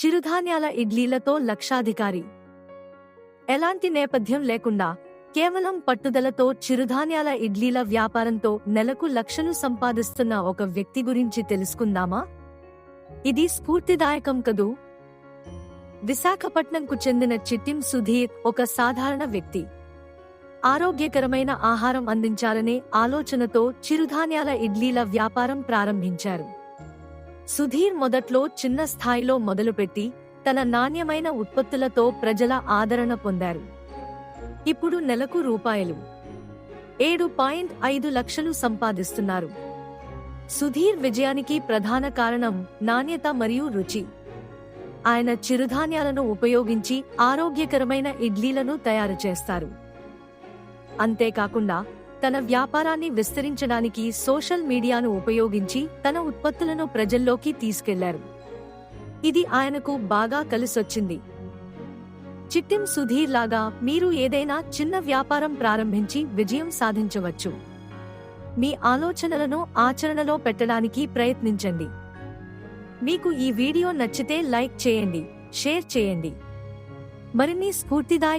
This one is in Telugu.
చిరుధాన్యాల ఇడ్లీలతో లక్షాధికారి. ఎలాంటి నేపథ్యం లేకుండా కేవలం పట్టుదలతో చిరుధాన్యాల ఇడ్లీల వ్యాపారంతో నెలకు లక్షలు సంపాదిస్తున్న ఒక వ్యక్తి గురించి తెలుసుకుందామా? ఇది స్ఫూర్తిదాయకం కదూ! విశాఖపట్నంకు చెందిన చిట్టిం సుధీర్ ఒక సాధారణ వ్యక్తి. ఆరోగ్యకరమైన ఆహారం అందించాలనే ఆలోచనతో చిరుధాన్యాల ఇడ్లీల వ్యాపారం ప్రారంభించారు. సుధీర్ మొదట్లో చిన్న స్థాయిలో మొదలుపెట్టి తన నాణ్యమైన ఉత్పత్తులతో ప్రజల ఆదరణ పొందారు. ఇప్పుడు నెలకు రూ. 7.5 లక్షలు సంపాదిస్తున్నారు. సుధీర్ విజయానికి ప్రధాన కారణం నాణ్యత మరియు రుచి. ఆయన చిరుధాన్యాలను ఉపయోగించి ఆరోగ్యకరమైన ఇడ్లీలను తయారు చేస్తారు. అంతేకాకుండా తన వ్యాపారాన్ని విస్తరించడానికి సోషల్ మీడియాను ఉపయోగించి తన ఉత్పత్తులను ప్రజల్లోకి తీసుకెళ్లారు. ఇది ఆయనకు బాగా కలిసొచ్చింది. చిట్టిం సుధీర్ లాగా మీరు ఏదైనా చిన్న వ్యాపారం ప్రారంభించి విజయం సాధించవచ్చు. మీ ఆలోచనలను ఆచరణలో పెట్టడానికి ప్రయత్నించండి. మీకు ఈ వీడియో నచ్చితే లైక్ చేయండి, షేర్ చేయండి. మరిన్ని స్ఫూర్తిదాయక